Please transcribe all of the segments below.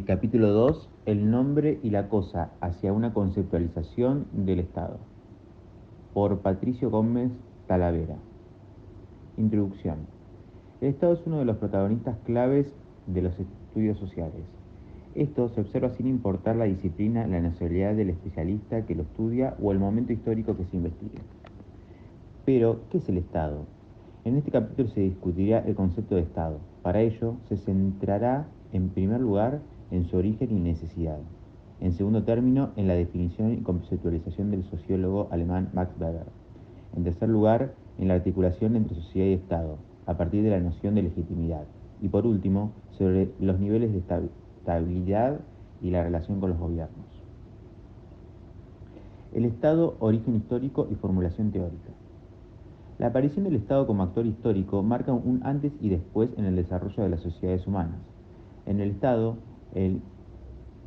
Capítulo 2. El nombre y la cosa hacia una conceptualización del Estado. Por Patricio Gómez Talavera. Introducción. El Estado es uno de los protagonistas claves de los estudios sociales. Esto se observa sin importar la disciplina, la nacionalidad del especialista que lo estudia o el momento histórico que se investigue. Pero, ¿qué es el Estado? En este capítulo se discutirá el concepto de Estado. Para ello, se centrará, en primer lugar, en su origen y necesidad. En segundo término, en la definición y conceptualización del sociólogo alemán Max Weber. En tercer lugar, en la articulación entre sociedad y Estado, a partir de la noción de legitimidad. Y por último, sobre los niveles de estabilidad y la relación con los gobiernos. El Estado, origen histórico y formulación teórica. La aparición del Estado como actor histórico marca un antes y después en el desarrollo de las sociedades humanas. En el Estado, el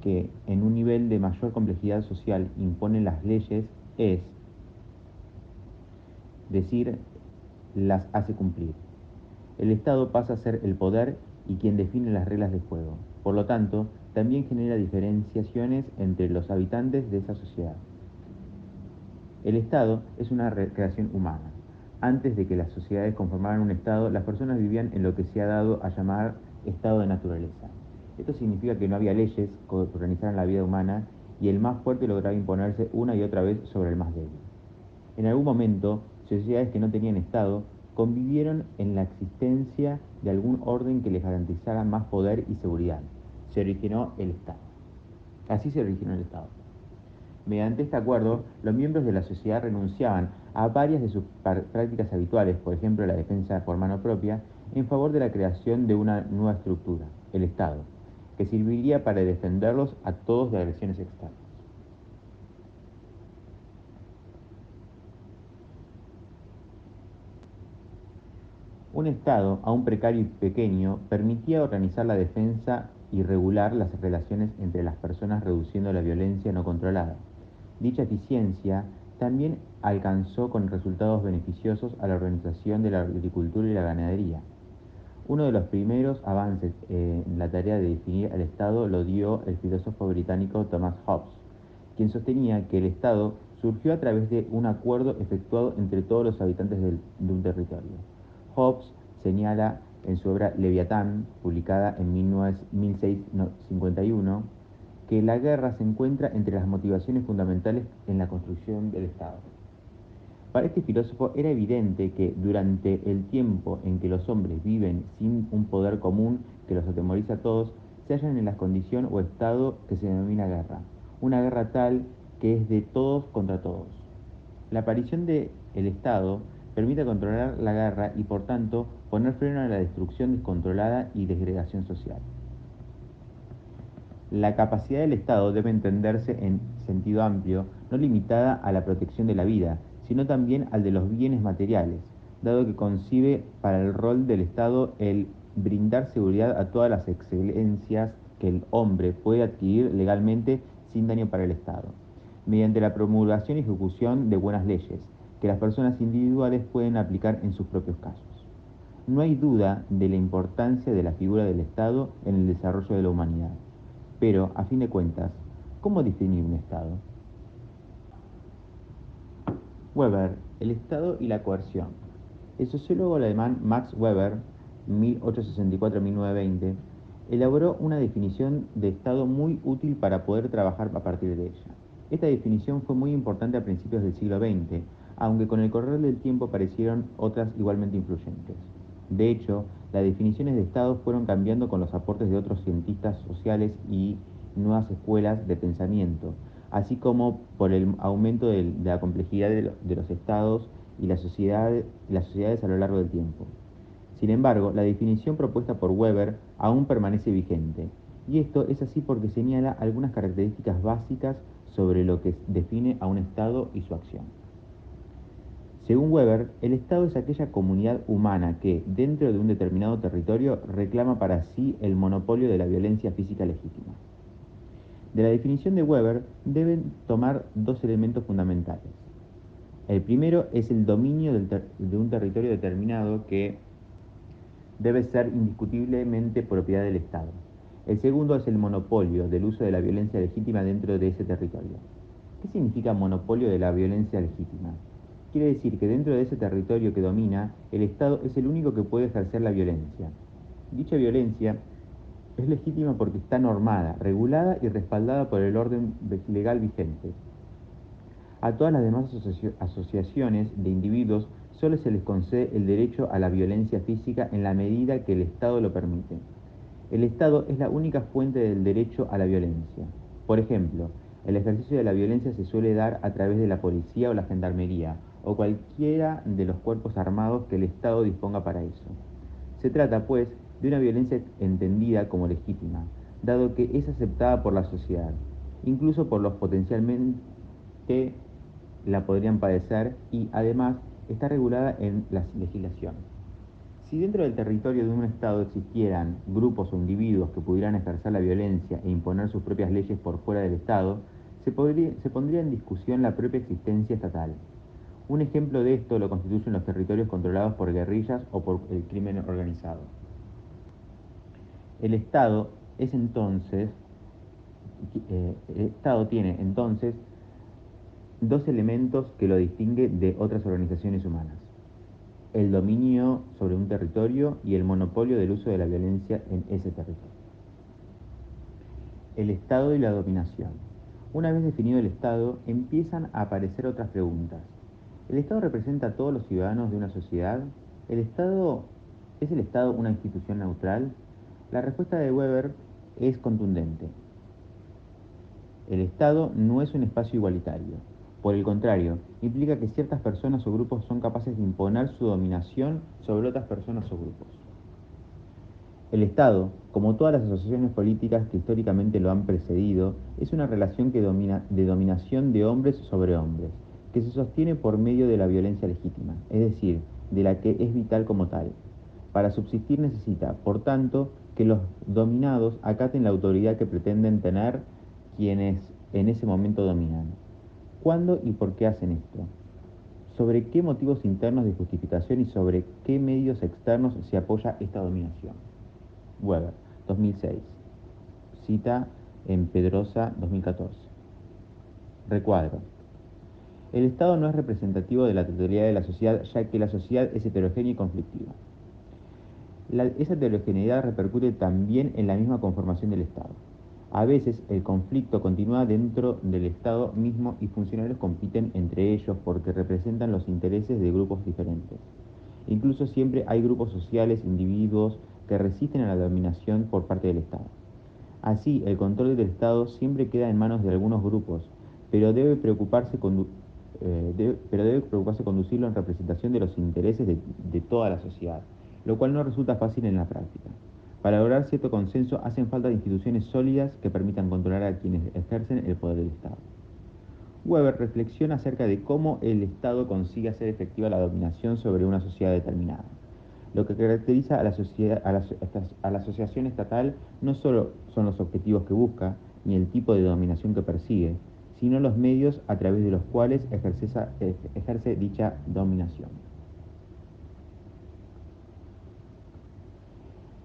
que en un nivel de mayor complejidad social impone las leyes es decir, las hace cumplir. El Estado pasa a ser el poder y quien define las reglas del juego. Por lo tanto, también genera diferenciaciones entre los habitantes de esa sociedad. El Estado es una creación humana. Antes de que las sociedades conformaran un Estado, las personas vivían en lo que se ha dado a llamar estado de naturaleza. Esto significa que no había leyes que organizaran la vida humana y el más fuerte lograba imponerse una y otra vez sobre el más débil. En algún momento, sociedades que no tenían Estado convivieron en la existencia de algún orden que les garantizara más poder y seguridad. Se originó el Estado. Así se originó el Estado. Mediante este acuerdo, los miembros de la sociedad renunciaban a varias de sus prácticas habituales, por ejemplo la defensa por mano propia, en favor de la creación de una nueva estructura, el Estado, que serviría para defenderlos a todos de agresiones externas. Un Estado, aún precario y pequeño, permitía organizar la defensa y regular las relaciones entre las personas, reduciendo la violencia no controlada. Dicha eficiencia también alcanzó con resultados beneficiosos a la organización de la agricultura y la ganadería. Uno de los primeros avances en la tarea de definir al Estado lo dio el filósofo británico Thomas Hobbes, quien sostenía que el Estado surgió a través de un acuerdo efectuado entre todos los habitantes de un territorio. Hobbes señala en su obra Leviatán, publicada en 1651, que la guerra se encuentra entre las motivaciones fundamentales en la construcción del Estado. Para este filósofo era evidente que durante el tiempo en que los hombres viven sin un poder común que los atemoriza a todos, se hallan en la condición o estado que se denomina guerra, una guerra tal que es de todos contra todos. La aparición del Estado permite controlar la guerra y por tanto poner freno a la destrucción descontrolada y desgregación social. La capacidad del Estado debe entenderse en sentido amplio, no limitada a la protección de la vida, sino también al de los bienes materiales, dado que concibe para el rol del Estado el brindar seguridad a todas las excelencias que el hombre puede adquirir legalmente sin daño para el Estado, mediante la promulgación y ejecución de buenas leyes, que las personas individuales pueden aplicar en sus propios casos. No hay duda de la importancia de la figura del Estado en el desarrollo de la humanidad. Pero, a fin de cuentas, ¿cómo definir un Estado? Weber, el Estado y la coerción. El sociólogo alemán Max Weber, 1864-1920, elaboró una definición de Estado muy útil para poder trabajar a partir de ella. Esta definición fue muy importante a principios del siglo XX, aunque con el correr del tiempo aparecieron otras igualmente influyentes. De hecho, las definiciones de Estado fueron cambiando con los aportes de otros cientistas sociales y nuevas escuelas de pensamiento, así como por el aumento de la complejidad de los estados y las sociedades a lo largo del tiempo. Sin embargo, la definición propuesta por Weber aún permanece vigente, y esto es así porque señala algunas características básicas sobre lo que define a un Estado y su acción. Según Weber, el Estado es aquella comunidad humana que, dentro de un determinado territorio, reclama para sí el monopolio de la violencia física legítima. De la definición de Weber deben tomar dos elementos fundamentales. El primero es el dominio de un territorio determinado que debe ser indiscutiblemente propiedad del Estado. El segundo es el monopolio del uso de la violencia legítima dentro de ese territorio. ¿Qué significa monopolio de la violencia legítima? Quiere decir que dentro de ese territorio que domina, el Estado es el único que puede ejercer la violencia. Dicha violencia es legítima porque está normada, regulada y respaldada por el orden legal vigente. A todas las demás asociaciones de individuos solo se les concede el derecho a la violencia física en la medida que el Estado lo permite. El Estado es la única fuente del derecho a la violencia. Por ejemplo, el ejercicio de la violencia se suele dar a través de la policía o la gendarmería, o cualquiera de los cuerpos armados que el Estado disponga para eso. Se trata, pues, de una violencia entendida como legítima, dado que es aceptada por la sociedad, incluso por los potencialmente la podrían padecer y, además, está regulada en la legislación. Si dentro del territorio de un Estado existieran grupos o individuos que pudieran ejercer la violencia e imponer sus propias leyes por fuera del Estado, se pondría en discusión la propia existencia estatal. Un ejemplo de esto lo constituyen los territorios controlados por guerrillas o por el crimen organizado. El Estado es entonces, el Estado tiene entonces dos elementos que lo distinguen de otras organizaciones humanas: el dominio sobre un territorio y el monopolio del uso de la violencia en ese territorio. El Estado y la dominación. Una vez definido el Estado, empiezan a aparecer otras preguntas. ¿El Estado representa a todos los ciudadanos de una sociedad? ¿Es el Estado una institución neutral? La respuesta de Weber es contundente. El Estado no es un espacio igualitario. Por el contrario, implica que ciertas personas o grupos son capaces de imponer su dominación sobre otras personas o grupos. El Estado, como todas las asociaciones políticas que históricamente lo han precedido, es una relación de dominación de hombres sobre hombres, que se sostiene por medio de la violencia legítima, es decir, de la que es vital como tal. Para subsistir necesita, por tanto, que los dominados acaten la autoridad que pretenden tener quienes en ese momento dominan. ¿Cuándo y por qué hacen esto? ¿Sobre qué motivos internos de justificación y sobre qué medios externos se apoya esta dominación? Weber, 2006. Cita en Pedrosa, 2014. Recuadro. El Estado no es representativo de la totalidad de la sociedad, ya que la sociedad es heterogénea y conflictiva. Esa heterogeneidad repercute también en la misma conformación del Estado. A veces el conflicto continúa dentro del Estado mismo y funcionarios compiten entre ellos porque representan los intereses de grupos diferentes. Incluso siempre hay grupos sociales, individuos, que resisten a la dominación por parte del Estado. Así, el control del Estado siempre queda en manos de algunos grupos, pero debe preocuparse conducirlo en representación de los intereses de toda la sociedad, lo cual no resulta fácil en la práctica. Para lograr cierto consenso hacen falta de instituciones sólidas que permitan controlar a quienes ejercen el poder del Estado. Weber reflexiona acerca de cómo el Estado consigue hacer efectiva la dominación sobre una sociedad determinada. Lo que caracteriza a la asociación estatal no solo son los objetivos que busca, ni el tipo de dominación que persigue, sino los medios a través de los cuales ejerce dicha dominación.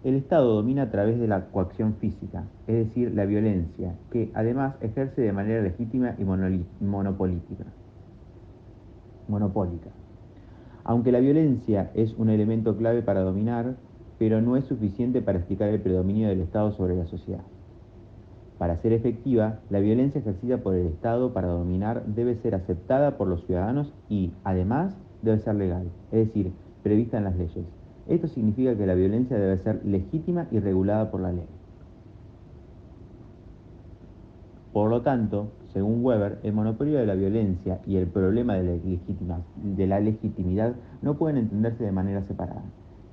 El Estado domina a través de la coacción física, es decir, la violencia, que además ejerce de manera legítima y monopólica. Aunque la violencia es un elemento clave para dominar, pero no es suficiente para explicar el predominio del Estado sobre la sociedad. Para ser efectiva, la violencia ejercida por el Estado para dominar debe ser aceptada por los ciudadanos y, además, debe ser legal, es decir, prevista en las leyes. Esto significa que la violencia debe ser legítima y regulada por la ley. Por lo tanto, según Weber, el monopolio de la violencia y el problema de la legitimidad no pueden entenderse de manera separada,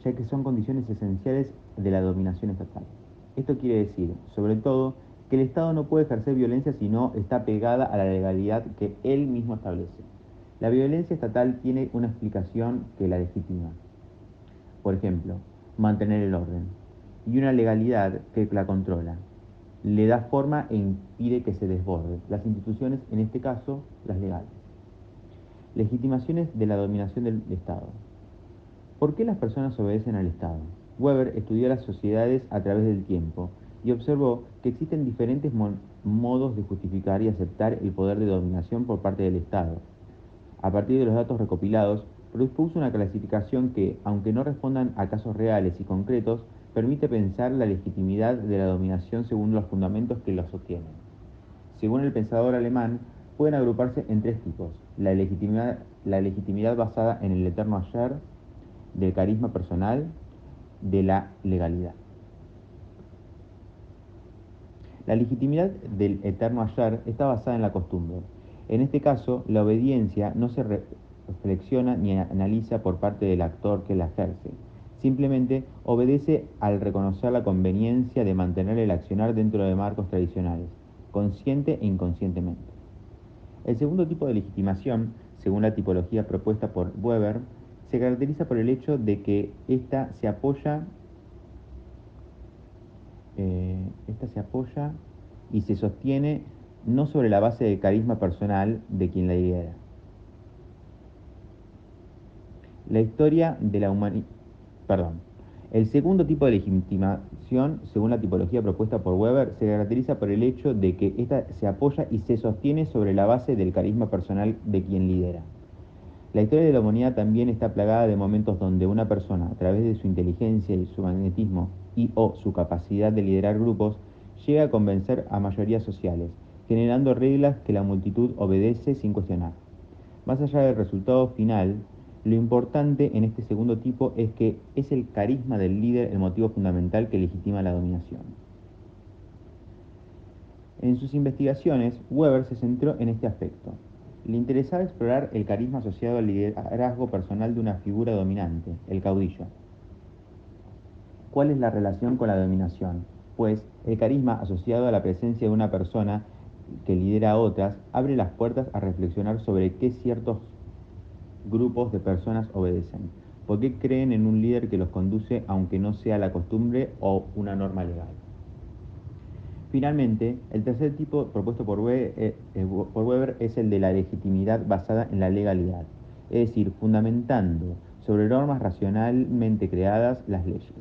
ya que son condiciones esenciales de la dominación estatal. Esto quiere decir, sobre todo, que el Estado no puede ejercer violencia si no está pegada a la legalidad que él mismo establece. La violencia estatal tiene una explicación que la legitima. Por ejemplo, mantener el orden, y una legalidad que la controla. Le da forma e impide que se desborde. Las instituciones, en este caso, las legales. Legitimaciones de la dominación del Estado. ¿Por qué las personas obedecen al Estado? Weber estudió las sociedades a través del tiempo y observó que existen diferentes modos de justificar y aceptar el poder de dominación por parte del Estado. A partir de los datos recopilados, propuso una clasificación que, aunque no respondan a casos reales y concretos, permite pensar la legitimidad de la dominación según los fundamentos que la sostienen. Según el pensador alemán, pueden agruparse en tres tipos: la legitimidad basada en el eterno ayer, del carisma personal, de la legalidad. La legitimidad del eterno ayer está basada en la costumbre. En este caso, la obediencia no se reflexiona ni analiza por parte del actor que la ejerce. Simplemente obedece al reconocer la conveniencia de mantener el accionar dentro de marcos tradicionales, consciente e inconscientemente. El segundo tipo de legitimación, según la tipología propuesta por Weber, se caracteriza por el hecho de que ésta se apoya y se sostiene no sobre la base del carisma personal de quien la lidera. La historia de la humanidad. El segundo tipo de legitimación, según la tipología propuesta por Weber, se caracteriza por el hecho de que ésta se apoya y se sostiene sobre la base del carisma personal de quien lidera. La historia de la humanidad también está plagada de momentos donde una persona, a través de su inteligencia y su magnetismo y o su capacidad de liderar grupos, llega a convencer a mayorías sociales, generando reglas que la multitud obedece sin cuestionar. Más allá del resultado final, lo importante en este segundo tipo es que es el carisma del líder el motivo fundamental que legitima la dominación. En sus investigaciones, Weber se centró en este aspecto. Le interesaba explorar el carisma asociado al liderazgo personal de una figura dominante, el caudillo. ¿Cuál es la relación con la dominación? Pues el carisma asociado a la presencia de una persona que lidera a otras abre las puertas a reflexionar sobre qué ciertos grupos de personas obedecen, por qué creen en un líder que los conduce aunque no sea la costumbre o una norma legal. Finalmente, el tercer tipo propuesto por Weber es el de la legitimidad basada en la legalidad, es decir, fundamentando sobre normas racionalmente creadas las leyes.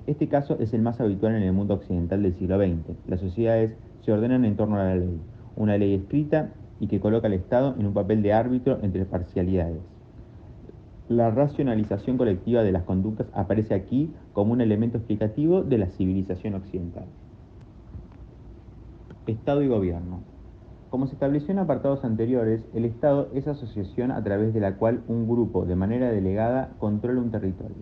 Este caso es el más habitual en el mundo occidental del siglo XX. Las sociedades se ordenan en torno a la ley, una ley escrita y que coloca al Estado en un papel de árbitro entre parcialidades. La racionalización colectiva de las conductas aparece aquí como un elemento explicativo de la civilización occidental. Estado y gobierno. Como se estableció en apartados anteriores, el Estado es asociación a través de la cual un grupo, de manera delegada, controla un territorio.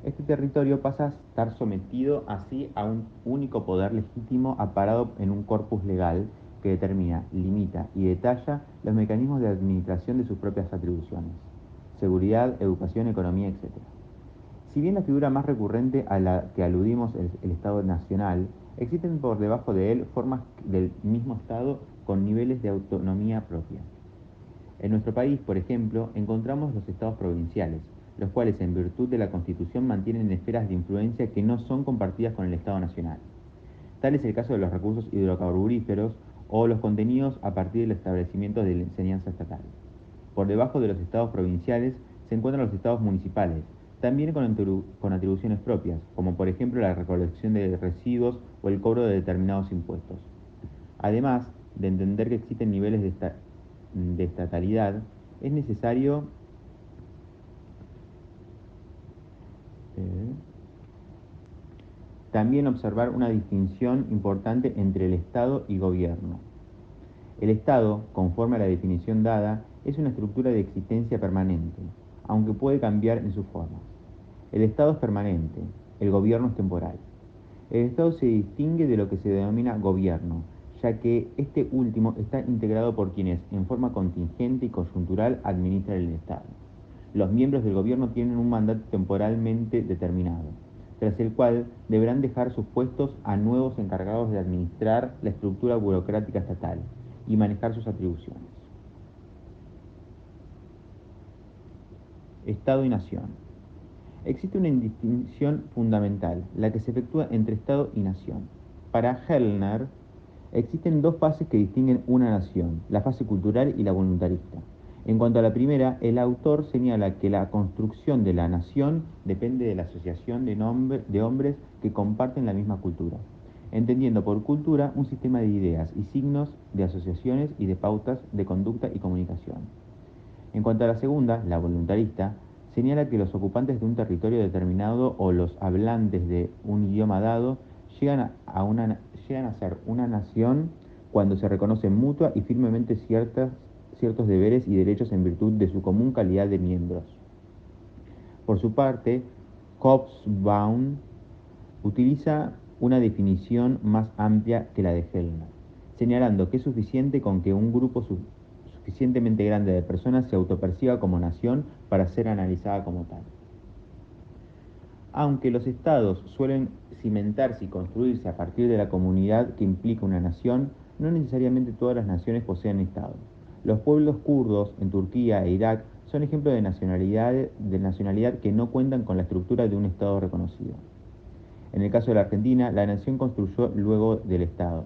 Este territorio pasa a estar sometido así a un único poder legítimo amparado en un corpus legal que determina, limita y detalla los mecanismos de administración de sus propias atribuciones: seguridad, educación, economía, etc. Si bien la figura más recurrente a la que aludimos es el Estado nacional, existen por debajo de él formas del mismo Estado con niveles de autonomía propia. En nuestro país, por ejemplo, encontramos los estados provinciales, los cuales en virtud de la Constitución mantienen esferas de influencia que no son compartidas con el Estado nacional. Tal es el caso de los recursos hidrocarburíferos o los contenidos a partir del establecimiento de la enseñanza estatal. Por debajo de los estados provinciales se encuentran los estados municipales, también con atribuciones propias, como por ejemplo la recolección de residuos o el cobro de determinados impuestos. Además de entender que existen niveles de estatalidad, es necesario también observar una distinción importante entre el Estado y gobierno. El Estado, conforme a la definición dada, es una estructura de existencia permanente, aunque puede cambiar en sus formas. El Estado es permanente, el gobierno es temporal. El Estado se distingue de lo que se denomina gobierno, ya que este último está integrado por quienes, en forma contingente y coyuntural, administran el Estado. Los miembros del gobierno tienen un mandato temporalmente determinado, tras el cual deberán dejar sus puestos a nuevos encargados de administrar la estructura burocrática estatal y manejar sus atribuciones. Estado y nación. Existe una distinción fundamental, la que se efectúa entre Estado y nación. Para Hellner, existen dos fases que distinguen una nación, la fase cultural y la voluntarista. En cuanto a la primera, el autor señala que la construcción de la nación depende de la asociación de hombres que comparten la misma cultura. entendiendo por cultura un sistema de ideas y signos de asociaciones y de pautas de conducta y comunicación. En cuanto a la segunda, la voluntarista, señala que los ocupantes de un territorio determinado o los hablantes de un idioma dado llegan a ser una nación cuando se reconocen mutua y firmemente ciertos deberes y derechos en virtud de su común calidad de miembros. Por su parte, Hobsbawm utiliza una definición más amplia que la de Hellner, señalando que es suficiente con que un grupo suficientemente grande de personas se autoperciba como nación para ser analizada como tal. Aunque los estados suelen cimentarse y construirse a partir de la comunidad que implica una nación, no necesariamente todas las naciones poseen estados. Los pueblos kurdos en Turquía e Irak son ejemplos de nacionalidad que no cuentan con la estructura de un estado reconocido. En el caso de la Argentina, la nación construyó luego del estado.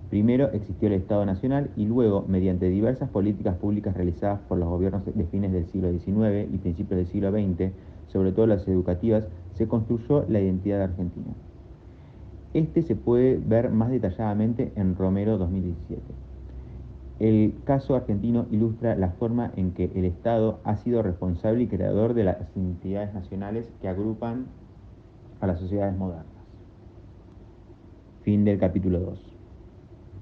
Primero existió el Estado Nacional y luego, mediante diversas políticas públicas realizadas por los gobiernos de fines del siglo XIX y principios del siglo XX, sobre todo las educativas, se construyó la identidad argentina. Este se puede ver más detalladamente en Romero 2017. El caso argentino ilustra la forma en que el Estado ha sido responsable y creador de las identidades nacionales que agrupan a las sociedades modernas. Fin del capítulo 2.